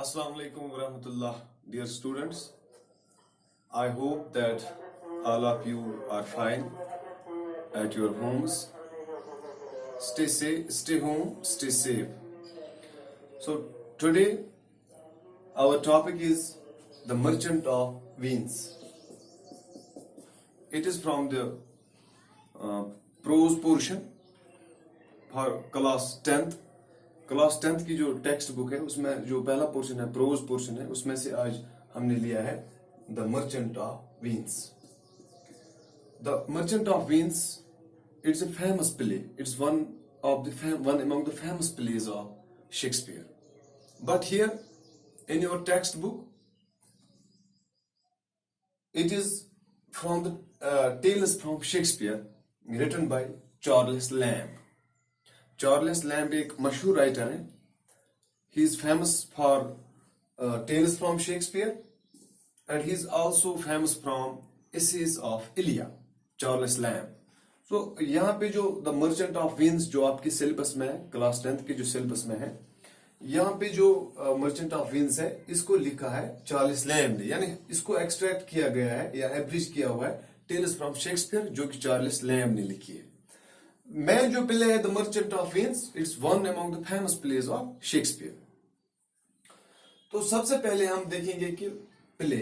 Assalamu alaikum warahmatullah, dear students. I hope that all of you are fine at your homes. Stay safe, stay home, stay safe. So today our topic is the Merchant of Venus. It is from the prose portion for class 10th. Class 10th की जो text book है उसमें जो पहला portion है pros portion है उसमें से आज हमने लिया है the merchant of Venice. The merchant of Venice it's a famous play. It's one among the famous plays of Shakespeare. But here in your textbook it is from the tales from Shakespeare written by Charles Lamb. Charles Lamb एक मशहूर writer है. He is famous for tales from Shakespeare and he is also famous from essays of Elia. Charles Lamb. So यहाँ पे जो the merchant of वीन्स जो आपके syllabus में है, क्लास 10th के जो सिलेबस में है, यहाँ पे जो मर्चेंट ऑफ वीन्स है इसको लिखा है चार्ल्स लैम्ब ने, यानी इसको एक्सट्रैक्ट किया गया है या एब्रिज किया हुआ है टेल्स फ्रॉम शेक्सपियर जो कि चार्ल्स लैम्ब ने लिखी है. मैं जो प्ले है the merchant of Venice it's one among the famous plays of Shakespeare. तो सबसे पहले हम देखेंगे कि प्ले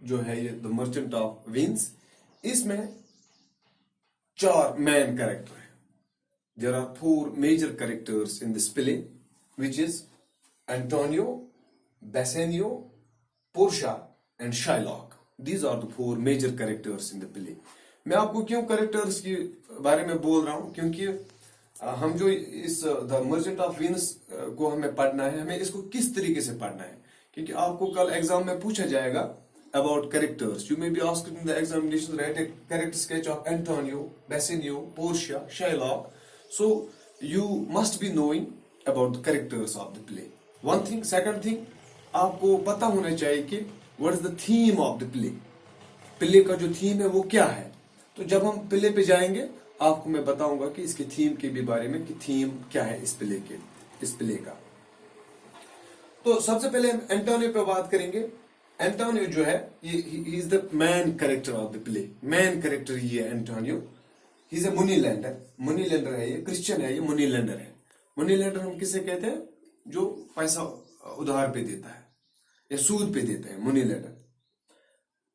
जो है ये द मर्चेंट ऑफ वीन्स, इसमें 4 मेन कैरेक्टर है. There are 4 major characters in this play which is Antonio, Bassanio, Portia and Shylock. These are the 4 major characters in the play. मैं आपको क्यों कैरेक्टर्स के बारे में बोल रहा हूं, क्योंकि हम जो इस द मर्चेंट ऑफ वीनस को हमें पढ़ना है, हमें इसको किस तरीके से पढ़ना है, क्योंकि आपको कल एग्जाम में पूछा जाएगा about characters. You may be asked in the examination right a character sketch of Antonio, Bassanio, Portia, Shylock. So you must be knowing about the characters of the play. One thing. Second thing, आपको पता होना चाहिए कि what is the theme of the play. Play का जो theme है वो क्या है. तो जब हम प्ले पे जाएंगे आपको मैं बताऊंगा कि इसके थीम के भी बारे में कि थीम क्या है इस प्ले का. तो सबसे पहले हम एंटोनियो पे बात करेंगे. एंटोनियो जो है ये ही is the man character of the play. Man character ये है Antonio. He is a money lender. Money lender है ये, क्रिश्चियन है ये, मनी लेंडर है. मनी लेंडर हम किसे कहते हैं, जो पैसा उधार पे देता है या सूद पे देता है, मनी लेंडर.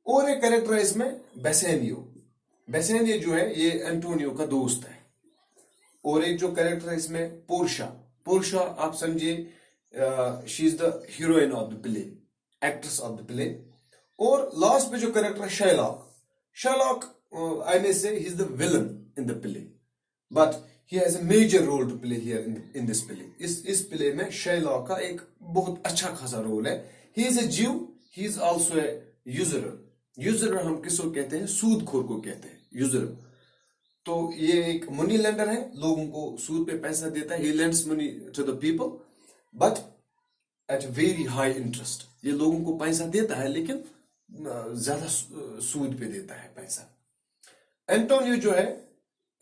और एक कैरेक्टर है इसमें बेसेनियो. बेसेनियो जो है ये एंटोनियो का दोस्त है. और एक जो कैरेक्टर है इसमें पोर्शा. पोर्शा आप समझिए she is the heroine of the play, actress of the play. और लास्ट में जो कैरेक्टर है Shylock. Shylock I may say he is the villain in the play, but he has a major role to play here in this play. इस play में Shylock का एक बहुत अच्छा खासा रोल है. ही इज ए ज्यू. ही इज आल्सो ए यूजरर. यूजरर हम किसको कहते हैं, सूदखोर को कहते हैं, यूजर. तो ये एक मनी लेंडर है, लोगों को सूद पे पैसा देता है. He lends money to the people but at very high interest. ये लोगों को पैसा देता है लेकिन ज्यादा सूद पे देता है पैसा. एंटोनियो जो है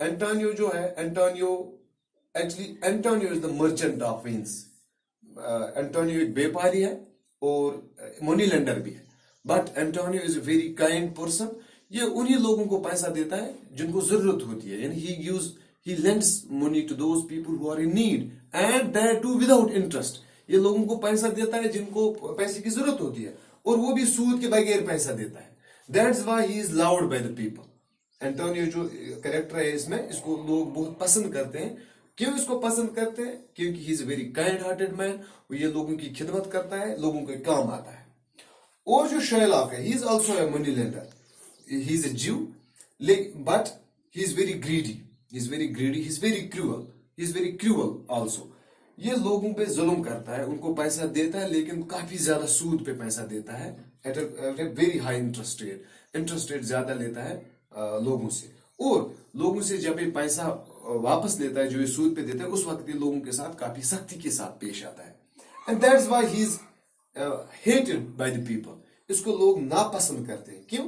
Antonio is the merchant of Venice. Antonio एक व्यापारी है और मनी लेंडर भी है. But Antonio is a very kind person. ये उन्हीं लोगों को पैसा देता है जिनको जरूरत होती है, यानी he lends money to those people who are in need and that too without interest. ये लोगों को पैसा देता है जिनको पैसे की जरूरत होती है और वो भी सूद के बगैर पैसा देता है. That's why he is loved by the people. Antonio जो कैरेक्टर है इसमें, इसको लोग बहुत पसंद करते हैं. क्यों इसको पसंद करते हैं, क्योंकि he is very kind hearted man. ये लोगों की खिदमत करता है, लोगों के काम आता है. और जो शाइलॉक है, he is also a money lender. He is a Jew, but he is very greedy. He is very greedy. He is very cruel. He is very cruel also. ये लोगों पे जुल्म करता है, उनको पैसा देता है लेकिन काफी ज्यादा सूद पे पैसा देता है at a very high interest rate. Interest rate ज्यादा लेता है लोगों से. और लोगों से जब ये पैसा वापस लेता है जो ये सूद पे देता है, उस वक्त ये लोगों के साथ काफी सख्ती के साथ पेश आता है. And that's why he is hated by the people. इसको लोग नापसंद करते हैं. क्यों?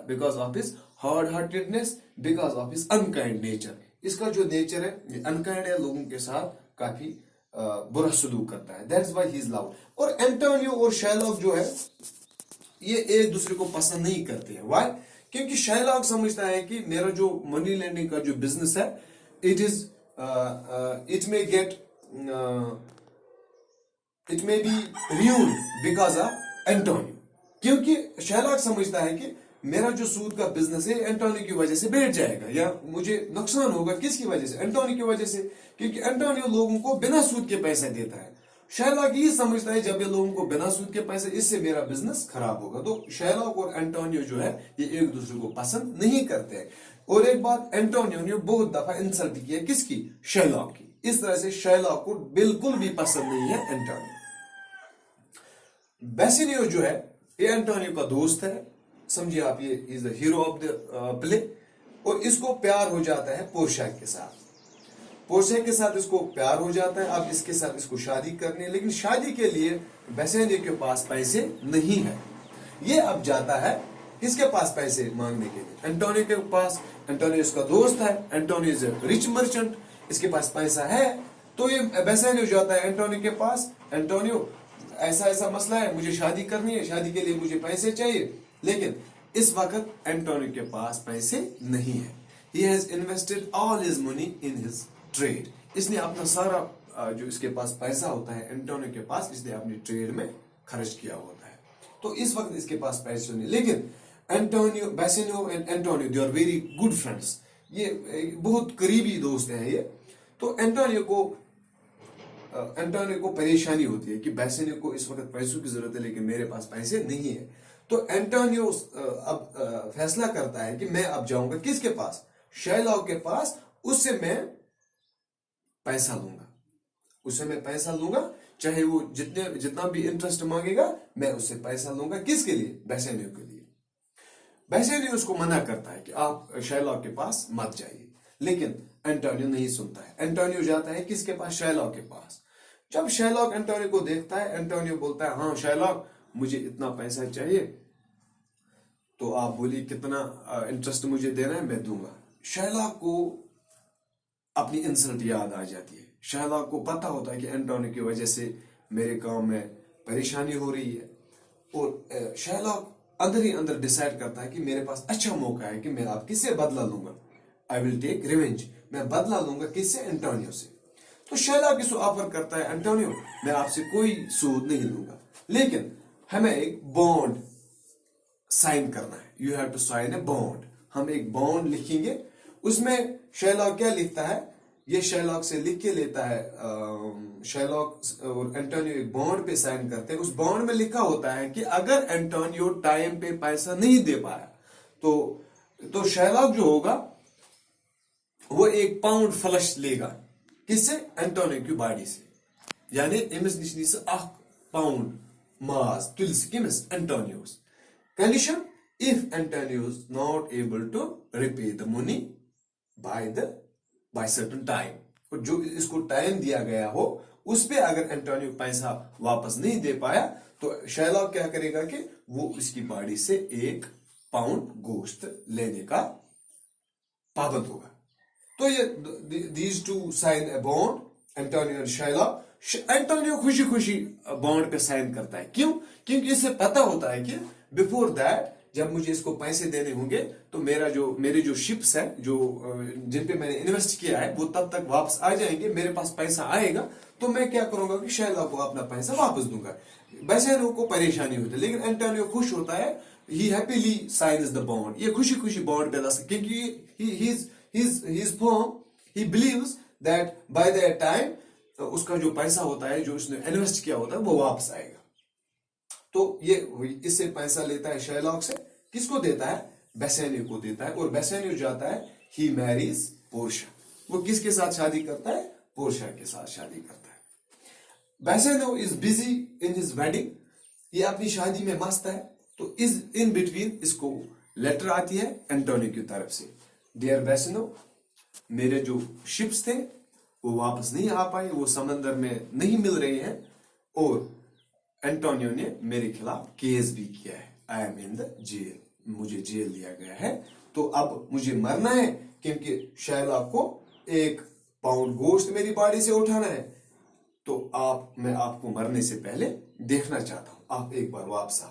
because of his hard heartedness, because of his unkind nature. इसका जो नेचर है अनकाइंड है, लोगों के साथ काफी बुरा सलूक करता है, that's why he is loud. और एंटोनियो और शेरलॉक जो है ये एक दूसरे को पसंद नहीं करते हैं. व्हाई? क्योंकि शेरलॉक समझता है कि मेरा जो मनी लैंडिंग का जो बिजनेस है it may get it may be ruined because of Antonio. क्योंकि शेरलॉक समझता है कि मेरा जो सूद का बिजनेस है एंटोनियो की वजह से बैठ जाएगा या मुझे नुकसान होगा. किसकी वजह से? एंटोनियो की वजह से. क्योंकि एंटोनियो लोगों को बिना सूद के पैसे देता है. शेरलॉक ये समझता है जब ये लोगों को बिना सूद के पैसे, इससे मेरा बिजनेस खराब होगा. तो शेरलॉक और एंटोनियो जो है ये एक दूसरे को पसंद नहीं करते हैं. और एक बात, एंटोनियो ने बहुत दफा इंसल्ट किया किसकी? शेरलॉक की. इस तरह से शेरलॉक को बिल्कुल भी पसंद नहीं है एंटोनियो. बेसिलियो जो है ये एंटोनियो का दोस्त है, समझिए आप, ये is the hero of the play. और इसको प्यार हो जाता है पोर्शिया के साथ. पोर्शिया के साथ इसको प्यार हो जाता है. अब इसके साथ इसको शादी करनी है, लेकिन शादी के लिए बेसिलियो के पास पैसे नहीं है. ये अब जाता है किसके पास पैसे मांगने के लिए? एंटोनियो के पास. एंटोनियो इसका दोस्त है, Antonio is a rich merchant, इसके पास पैसा है. तो ये बेसिलियो जाता है एंटोनियो के पास. एंटोनियो, ऐसा ऐसा मसला है, मुझे शादी करनी है, शादी के लिए मुझे पैसे चाहिए. लेकिन इस वक्त एंटोनियो के पास पैसे नहीं है. He has invested all his money in his trade. इसने अपना सारा जो इसके पास पैसा होता है एंटोनियो के पास, इसने अपनी ट्रेड में खर्च किया होता है. तो इस वक्त इसके पास पैसे नहीं. लेकिन Antonio, Bassanio and Antonio, they are very good friends. ये बहुत करीबी दोस्त हैं ये. तो एंटोनियो को परेशानी होती है कि बेसिलियो को इस वक्त पैसों की जरूरत है लेकिन मेरे पास पैसे नहीं है. तो एंटोनियो अब फैसला करता है कि मैं अब जाऊंगा किसके पास? शेरलॉक के पास. उससे मैं पैसा लूंगा, चाहे वो जितना भी इंटरेस्ट मांगेगा मैं उससे पैसा लूंगा. किसके लिए? बेसिलियो के लिए. बेसिलियो उसको मना करता है कि आप शेरलॉक के पास मत जाइए. लेकिन एंटोनियो नहीं सुनता है. एंटोनियो जाता है किसके पास? शेरलॉक के पास. जब शेरलॉक एंटोनियो को देखता है, एंटोनियो बोलता है, हाँ शेरलॉक, मुझे इतना पैसा चाहिए, तो आप बोलिए कितना इंटरेस्ट मुझे देना है, मैं दूंगा. शेरलॉक को अपनी इंसल्ट याद आ जाती है. शेरलॉक को पता होता है कि एंटोनियो की वजह से मेरे काम में परेशानी हो रही है. और शेरलॉक अंदर ही अंदर डिसाइड करता है कि मेरे पास अच्छा मौका है कि मैं आप किससे बदला लूंगा. I will take revenge. मैं बदला लूंगा किससे? एंटोनियो से. तो शेरलॉक इसको ऑफर करता है, एंटोनियो, मैं आपसे कोई सूद नहीं लूंगा, लेकिन हमें एक बॉन्ड साइन करना है. You have to sign a bond. हम एक बॉन्ड लिखेंगे. उसमें शेरलॉक क्या लिखता है? ये शेरलॉक से लिख के लेता है. शेरलॉक और एंटोनियो एक बॉन्ड पे साइन करते हैं. उस बॉन्ड में लिखा होता है कि अगर एंटोनियो टाइम पे पैसा नहीं दे पाया तो शेरलॉक जो होगा वो 1 पाउंड फ्लश लेगा. किससे? एंटोनियो की बॉडी से. यानी अमिस निश नी सह 1 पाउंड मास तुल सह किमिस? Antonio's. Condition, if Antonio is not able to repay the money by certain time. और जो इसको टाइम दिया गया हो उस पे अगर एंटोनियो पैसा वापस नहीं दे पाया तो शेरलॉक क्या करेगा कि वो इसकी बॉडी से 1 पाउंड गोश्त लेने का पाबंद होगा. तो ये these to sign a bond, Antonio और शेरलॉक. एंटोनियो खुशी खुशी बॉन्ड पे साइन करता है. क्यों? क्योंकि इससे पता होता है कि बिफोर दैट जब मुझे इसको पैसे देने होंगे तो मेरे जो शिप्स है जो जिन पे मैंने इन्वेस्ट किया है वो तब तक वापस आ जाएंगे. मेरे पास पैसा आएगा तो मैं क्या करूंगा कि शेरलॉक को अपना पैसा वापस दूंगा. बेसिलियो को परेशानी होती है, लेकिन एंटोनियो खुश होता है. ही हैप्पीली साइंस द बॉन्ड. ये खुशी खुशी बॉन्ड पे दस, क्योंकि he is firm, he believes that by that time उसका जो पैसा होता है जो उसने इन्वेस्ट किया होता है वो वापस आएगा. तो ये इससे पैसा लेता है शेरलॉक से. किसको देता है? बेसिलियो को देता है. और बेसिलियो जाता है, he marries पोर्शिया. वो किसके साथ शादी करता है? पोर्शिया के साथ शादी करता है. Basilio is busy in his wedding. ये अपनी शादी में मस्त है. तो इस इन बिटवीन इसको लेटर आती है एंटोनियो की तरफ से. डियर बेसिलियो, मेरे जो शिप्स थे वो वापस नहीं आ पाए, वो समंदर में नहीं मिल रहे हैं. और एंटोनियो ने मेरे खिलाफ केस भी किया है. I am in the jail. मुझे जेल दिया गया है. तो अब मुझे मरना है क्योंकि शेरलॉक को 1 पाउंड गोश्त मेरी बॉडी से उठाना है. تو میں آپ کو مرنے سے پہلے دیکھنا چاہتا ہوں, آپ ایک بار واپس آؤ.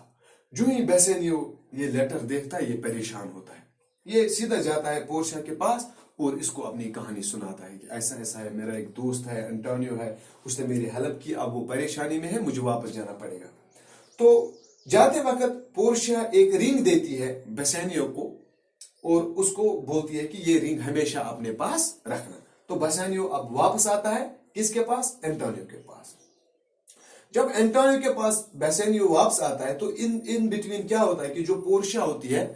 جو ہی بیسینیو یہ لیٹر دیکھتا ہے یہ پریشان ہوتا ہے, یہ سیدھا جاتا ہے پورشیا کے پاس اور اس کو اپنی کہانی سناتا ہے کہ ایسا ایسا ہے, میرا ایک دوست ہے انٹونیو ہے, اس نے میری ہیلپ کی, اب وہ پریشانی میں ہے, مجھے واپس جانا پڑے گا. تو جاتے وقت پورشیا ایک رنگ دیتی ہے بیسینیو کو اور اس کو بولتی ہے کہ یہ رنگ ہمیشہ اپنے پاس رکھنا. تو بیسینیو اب واپس آتا ہے کس کے پاس؟ انٹونیو کے پاس. جب انٹونیو کے پاس بیسینیو واپس آتا ہے تو ان بٹوین کیا ہوتا ہے کہ جو پورشیا ہوتی ہے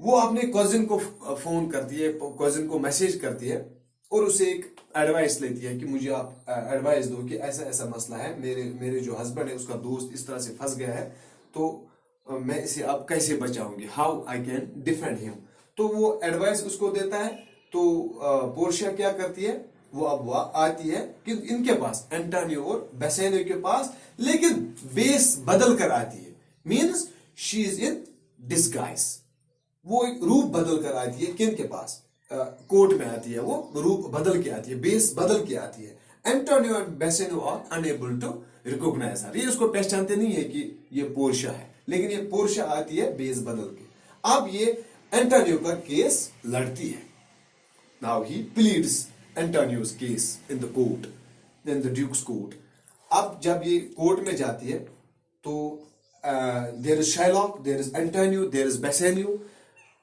وہ اپنے کزن کو فون کرتی ہے, کزن کو میسج کرتی ہے اور اسے ایک ایڈوائس لیتی ہے کہ مجھے آپ ایڈوائس دو کہ ایسا ایسا مسئلہ ہے, میرے جو ہسبینڈ ہے اس کا دوست اس طرح سے پھنس گیا ہے, تو میں اسے اب کیسے بچاؤں گی, ہاؤ آئی کین ڈیفینڈ ہم. تو وہ ایڈوائس اس کو دیتا ہے. تو پورشیا کیا کرتی ہے, وہ اب آتی ہے کہ ان کے پاس انٹونیو اور بیسینیو کے پاس, لیکن بیس بدل کر آتی ہے, means she is in disguise. وہ روپ بدل کر آتی ہے کن کے پاس؟ کوٹ میں آتی ہے, وہ روپ بدل کے آتی ہے, بیس بدل کے آتی ہے. انٹونیو اور بیسینیو آر انیبل ٹو ریکوگنائز ہر, یہ اس کو پہچانتے نہیں ہے کہ یہ پورشیا ہے, لیکن یہ پورشیا آتی ہے بیس بدل کے. اب یہ انٹونیو کا کیس لڑتی ہے. Now he pleads Antonio's case in the court, in the Duke's court. اب جب یہ کورٹ میں جاتی ہے تو there is Shylock, there is Antonio, there is Bassanio.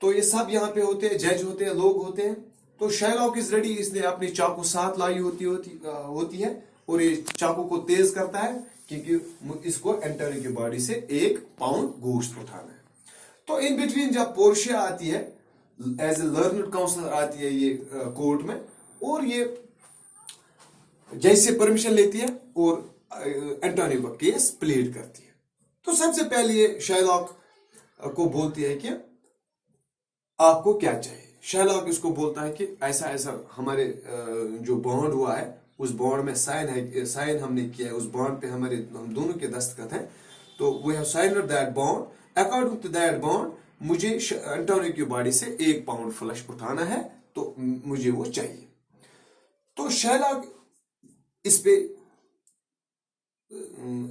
تو یہ سب یہاں پہ ہوتے ہیں, جج ہوتے ہیں, لوگ ہوتے ہیں. تو Shylock is ready, اس نے اپنی چاقو ساتھ لائی ہوتی ہے اور یہ چاقو کو تیز کرتا ہے کیونکہ اس کو انٹونیو کی باڈی سے 1 پاؤنڈ گوشت اٹھانا ہے. تو ان بٹوین جب پورشیا آتی ہے ایز اے لرنڈ کاؤنسلر آتی ہے یہ کورٹ میں, اور یہ جج سے پرمیشن لیتی ہے اور انٹونیو کا کیس پلیڈ کرتی ہے. تو سب سے پہلے یہ شائلاک کو بولتی ہے کہ آپ کو کیا چاہیے. شائلاک اس کو بولتا ہے کہ ایسا ایسا ہمارے جو بانڈ ہوا ہے اس بانڈ میں سائن ہم نے کیا ہے, اس بانڈ پہ ہم دونوں کے دستخط ہیں, تو we have signed that bond. According to that bond مجھے انٹونیو کی باڈی سے 1 پاؤنڈ فلش اٹھانا ہے, تو مجھے وہ چاہیے. تو شائلاک اس پہ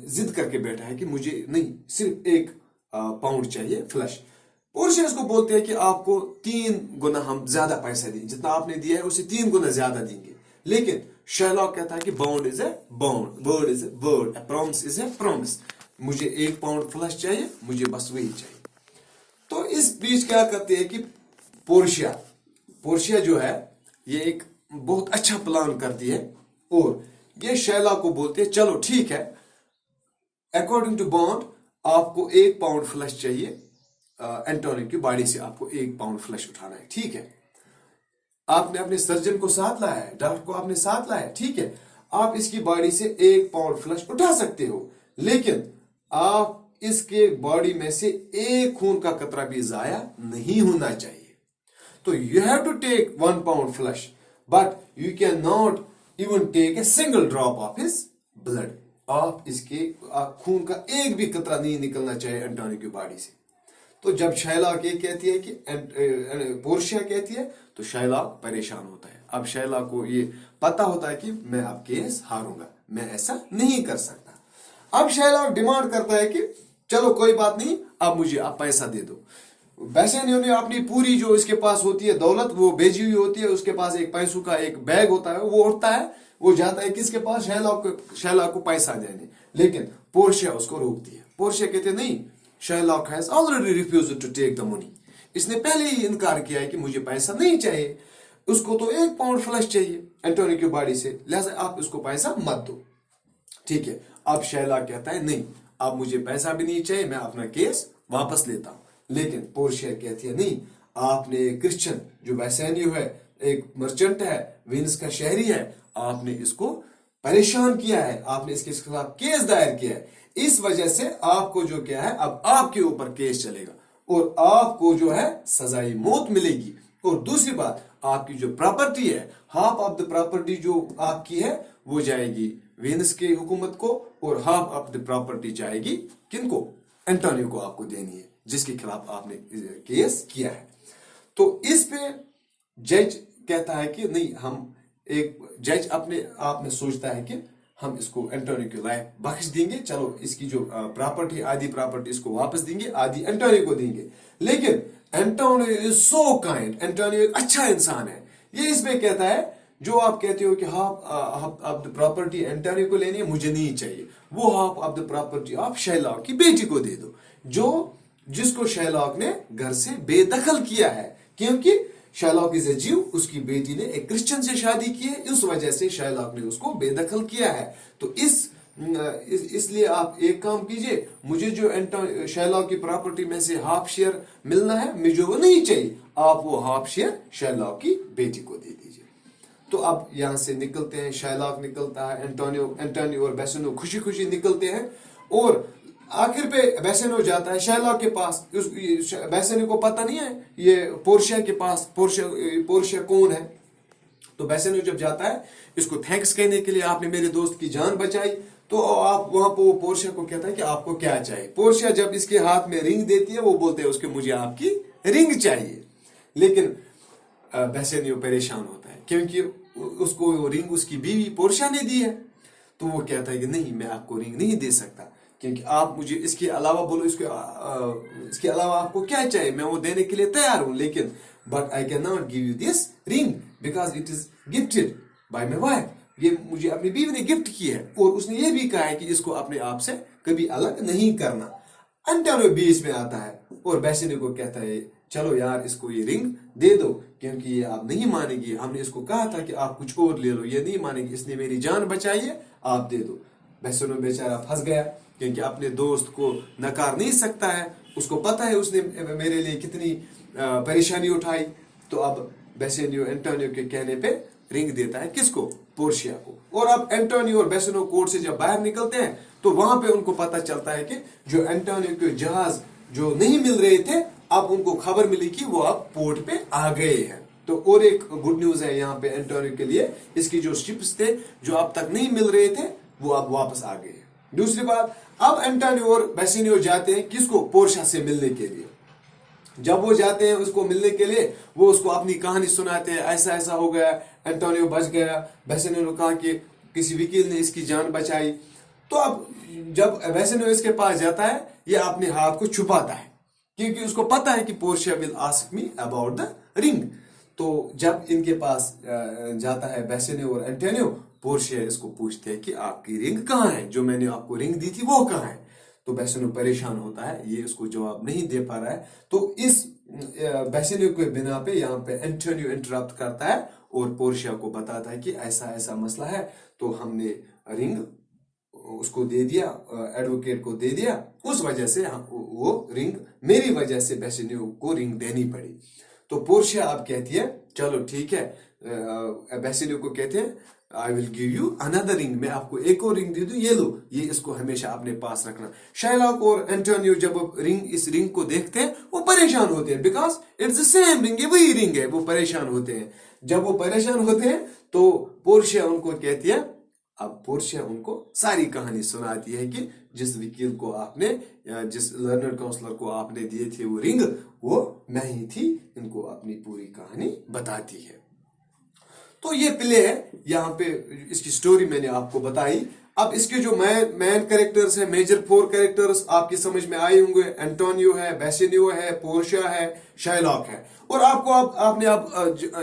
ضد کر کے بیٹھا ہے کہ مجھے نہیں, صرف 1 پاؤنڈ چاہیے فلش. پورشیا اس کو بولتے ہیں کہ آپ کو 3 گنا ہم زیادہ پیسہ دیں, جتنا آپ نے دیا ہے اسے 3 گنا زیادہ دیں گے. لیکن شائلاک کہتا ہے کہ bound is a bound, word is a word, a promise is a promise. مجھے 1 پاؤنڈ فلش چاہیے, مجھے بس وہی چاہیے. تو اس بیچ کیا کرتے ہیں کہ پورشیا جو ہے یہ ایک بہت اچھا پلان کرتی ہے اور یہ شائلاک کو بولتے ہیں چلو ٹھیک ہے, اکارڈنگ ٹو بانڈ آپ کو 1 پاؤنڈ فلش چاہیے, انٹونیو کی باڈی سے آپ کو 1 پاؤنڈ فلش اٹھانا ہے, ٹھیک ہے. آپ نے اپنے سرجن کو ساتھ لایا ہے, ڈاکٹر کو آپ نے ساتھ لایا ہے, ٹھیک ہے, آپ اس کی باڈی سے 1 پاؤنڈ فلش اٹھا سکتے ہو, لیکن آپ اس کے باڈی میں سے 1 خون کا قطرہ بھی ضائع نہیں ہونا چاہیے. تو you have to take 1 pound flesh, but you cannot even take a single drop of his blood. آپ اس کے خون کا 1 بھی قطرہ نہیں نکلنا چاہیے انٹونیو کی باڈی سے. تو جب شائلاک یہ کہتی ہے کہ پورشیا کہتی ہے تو شائلاک پریشان ہوتا ہے. اب شائلاک کو یہ پتہ ہوتا ہے کہ میں اب کیس ہاروں گا, میں ایسا نہیں کر سکتا. اب شائلاک ڈیمانڈ کرتا ہے کہ چلو کوئی بات نہیں, اب مجھے آپ پیسہ دے دو. بیسینیو نے اپنی پوری جو اس کے پاس ہوتی ہے دولت وہ بھیجی ہوئی ہوتی ہے, اس کے پاس ایک پیسوں کا ایک بیگ ہوتا ہے, وہ اٹھتا ہے, وہ جاتا ہے کس کے پاس؟ شائلاک کو پیسہ دینے. لیکن پورشیا اس کو روکتی ہے. پورشیا کہتے ہیں نہیں, Shylock has already refused to take the money. اس نے پہلے ہی انکار کیا ہے کہ مجھے پیسہ نہیں چاہیے, اس کو تو 1 پاؤنڈ فلش چاہیے انٹونیو کی باڈی سے, لہذا آپ اس کو پیسہ مت دو. ٹھیک ہے. اب شائلاک کہتا ہے نہیں, اب مجھے پیسہ بھی نہیں چاہیے, میں اپنا کیس واپس لیتا ہوں. لیکن پورشیا کہتی ہے نہیں, آپ نے ایک کرسچن جو بیسینیو ہے, ایک مرچنٹ ہے, وینس کا شہری ہے, آپ نے اس کو پریشان کیا ہے, آپ نے اس کے خلاف کیس دائر کیا ہے, اس وجہ سے آپ کو جو کیا ہے اب آپ کے اوپر کیس چلے گا اور آپ کو جو ہے سزائے موت ملے گی. اور دوسری بات, آپ کی جو پراپرٹی ہے, ہاف آف دا پراپرٹی جو آپ کی ہے وہ جائے گی وینس کی حکومت کو, اور ہاف آف دا پراپرٹی جائے گی کن کو؟ انٹونیو کو آپ کو دینی ہے, جس کے خلاف آپ نے کیس کیا ہے. تو اس پہ جج کہتا ہے کہ نہیں, ہم ایک جج اپنے آپ میں سوچتا ہے کہ हम इसको एंटोनियो की लाइफ बख्श देंगे, चलो इसकी जो प्रॉपर्टी, आधी प्रॉपर्टी इसको वापस देंगे, आधी एंटोनियो को देंगे। लेकिन Antonio is so kind, Antonio एक अच्छा इंसान है। ये इसमें कहता है जो आप कहते हो कि half of the property Antonio को लेनी है, मुझे नहीं चाहिए, वो हाफ ऑफ द प्रॉपर्टी आप शैलॉक की बेटी को दे दो, जो जिसको शैलॉक ने घर से बेदखल किया है, क्योंकि शैलॉक इज ए जीव, उसकी बेटी ने एक क्रिश्चियन से शादी की है, इस वजह से शैलॉक ने उसको बेदखल किया है। तो इसलिए आप एक काम कीजिए, मुझे जो शैलॉक की प्रॉपर्टी में से हाफ शेयर मिलना है, मुझे वो नहीं चाहिए, आप वो हाफ शेयर शैलॉक की बेटी को दे दीजिए। तो अब यहां से निकलते हैं, शैलॉक निकलता है, एंटोनियो और बेसेनियो खुशी खुशी निकलते हैं, और आखिर पे बेसेनियो जाता है शैलॉक के पास। बेसेनियो को पता नहीं है ये पोर्शिया के पास, पोर्शिया कौन है। तो बेसेनियो जब जाता है इसको थैंक्स कहने के लिए, आपने मेरे दोस्त की जान बचाई, तो आप वहां पर वो पोर्शिया को कहता है कि आपको क्या चाहिए। पोर्शिया जब इसके हाथ में रिंग देती है, वो बोलते हैं उसके मुझे आपकी रिंग चाहिए। लेकिन बेसेनियो परेशान होता है, क्योंकि उसको वो रिंग उसकी बीवी पोर्शिया ने दी है। तो वो कहता है कि नहीं, मैं आपको रिंग नहीं दे सकता, क्योंकि आप मुझे इसके अलावा बोलो, इसके अलावा आपको क्या चाहिए, मैं वो देने के लिए तैयार हूं, लेकिन but I can not give you this ring because it is gifted bye my wife, ये मुझे अपनी बीवी ने गिफ्ट की है, और उसने ये भी कहा है कि इसको अपने आप से कभी अलग नहीं करना। एंटोनियो बीच में आता है और बेसेनियो को कहता है चलो यार इसको ये रिंग दे दो, क्योंकि ये आप नहीं मानेगी, हमने इसको कहा था कि आप कुछ और ले लो, ये नहीं मानेगी, इसने मेरी जान बचाई है, आप दे दो। बेसेनियो बेचारा फंस गया, क्योंकि अपने दोस्त को नकार नहीं सकता है, उसको पता है उसने मेरे लिए कितनी परेशानी उठाई। तो अब बेसेनियो एंटोनियो के कहने पे रिंग देता है, किसको, पोर्शिया को। और अब एंटोनियो और बेसेनियो कोर्ट से जब बाहर निकलते हैं, तो वहां पे उनको पता चलता है कि जो एंटोनियो के जहाज जो नहीं मिल रहे थे, अब उनको खबर मिली कि वो अब पोर्ट पे आ गए हैं। तो और एक गुड न्यूज है यहाँ पे एंटोनियो के लिए, इसकी जो शिप्स थे जो अब तक नहीं मिल रहे थे, वो अब वापस आ गए। दूसरी बात, अब एंटोनियो और बेसेनियो जाते हैं किसको, पोर्शिया से मिलने के लिए। जब वो जाते हैं उसको मिलने के लिए, वो उसको अपनी कहानी सुनाते हैं, ऐसा ऐसा हो गया, एंटोनियो बच गया, बेसेनियो ने कहा कि किसी वकील ने इसकी जान बचाई। तो अब जब बेसेनियो इसके पास जाता है, ये अपने हाथ को छुपाता है, क्योंकि उसको पता है कि Portia will ask me about the ring. तो जब इनके पास जाता है बेसेनियो और एंटोनियो, पोर्शिया इसको पूछते हैं कि आपकी रिंग कहाँ है, जो मैंने आपको रिंग दी थी वो कहाँ है। तो बेसेनियो परेशान होता है, ये इसको जवाब नहीं दे पा रहा है। तो इस बेसेनियो के बिना पे यहाँ पे एंटोनियो इंटरप्ट करता है और पोर्शिया को बताता है कि ऐसा ऐसा मसला है। तो हमने रिंग उसको दे दिया, एडवोकेट को दे दिया, उस वजह से वो रिंग मेरी वजह से बेसेनियो को रिंग देनी पड़ी। तो पोर्शिया अब कहती है चलो ठीक है, बेसेनियो को कहते हैं I will give you another ring, मैं आपको एक और रिंग दे दूं, ये लो, ये इसको हमेशा अपने पास रखना। शैलॉक और एंटोनियो जब इस रिंग को देखते हैं, वो परेशान होते हैं, because it's the same ring, ये वही रिंग है, वो परेशान होते हैं। जब वो परेशान होते हैं तो पोर्शिया उनको कहती है, अब पोर्शिया उनको सारी कहानी सुनाती है कि जिस वकील को आपने या जिस लर्नर काउंसलर को आपने दिए थे वो रिंग, वो मैं ही थी, इनको अपनी पूरी कहानी बताती है। तो ये प्ले है, यहाँ पे इसकी स्टोरी मैंने आपको बताई। अब इसके जो मैन कैरेक्टर्स है, मेजर 4 कैरेक्टर्स आपकी समझ में आए होंगे। एंटोनियो है, बेसेनियो है, पोर्शिया है, शैलॉक है। और आपने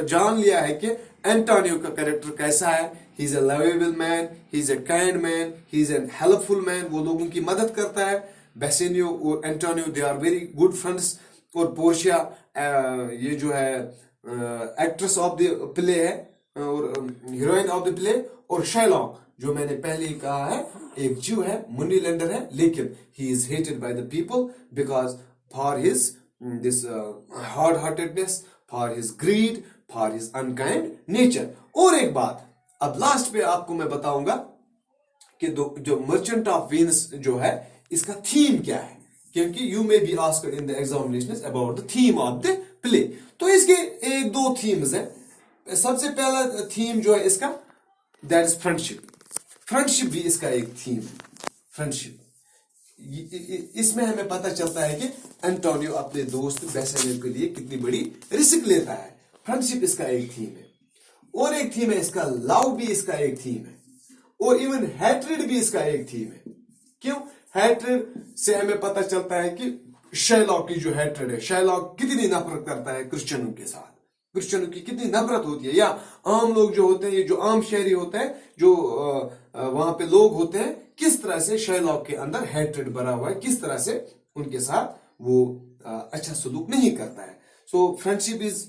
जान लिया है कि एंटोनियो का कैरेक्टर कैसा है। He is a lovable man, he is a kind man, he is an helpful man, वो लोगों की मदद करता है। बेसेनियो और Antonio they are very good friends. और पोर्शिया ये जो है एक्ट्रेस ऑफ द प्ले है और हीरोइन ऑफ द प्ले। और शैलॉक जो मैंने पहले ही कहा है, एक जीव है, मनी लेंडर है, लेकिन he is hated by the people because for his this hard heartedness, for his greed, for his unkind nature. और एक बात, अब लास्ट पे आपको मैं बताऊंगा कि जो मर्चेंट ऑफ वीनस जो है, इसका थीम क्या है, क्योंकि you may be asked in the examinations about the theme of the play. तो इसके एक दो थीम्स है। सबसे पहला थीम जो है इसका, दैट इज फ्रेंडशिप। फ्रेंडशिप भी इसका एक थीम है, फ्रेंडशिप। इसमें हमें पता चलता है कि एंटोनियो अपने दोस्त बेसेनियो के लिए कितनी बड़ी रिस्क लेता है। फ्रेंडशिप इसका एक थीम है। और एक थीम है इसका लव, भी इसका एक थीम है। और इवन हैट्रेड भी इसका एक थीम है. क्यों? हैट्रेड से हमें पता चलता है कि शेरलॉक की जो हैट्रेड है, शेरलॉक कितनी नफरत करता है क्रिश्चियनों के साथ, क्रिश्चियनों की कितनी नफरत होती है. या आम लोग जो होते हैं, ये जो आम शहरी होते हैं, जो वहां पे लोग होते हैं, किस तरह से शेरलॉक के अंदर हैट्रेड भरा हुआ है, किस तरह से उनके साथ वो अच्छा सलूक नहीं करता है. सो फ्रेंडशिप इज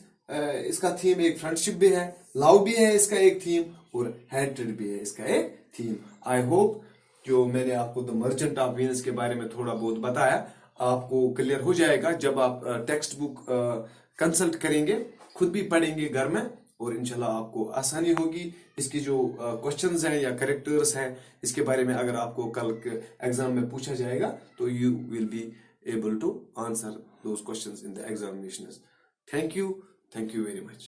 इसका थीम एक फ्रेंडशिप भी है, लव भी है इसका एक थीम, और हैट्रेड भी है इसका एक थीम. आई होप जो मैंने आपको द मर्चेंट ऑफ वीनस के बारे में थोड़ा बहुत बताया आपको क्लियर हो जाएगा जब आप टेक्स्ट बुक कंसल्ट करेंगे, खुद भी पढ़ेंगे घर में, और इंशाल्लाह आपको आसानी होगी. इसकी जो क्वेश्चंस हैं या करेक्टर्स हैं, इसके बारे में अगर आपको कल एग्जाम में पूछा जाएगा तो you will be able to answer those questions in the examinations. Thank you very much.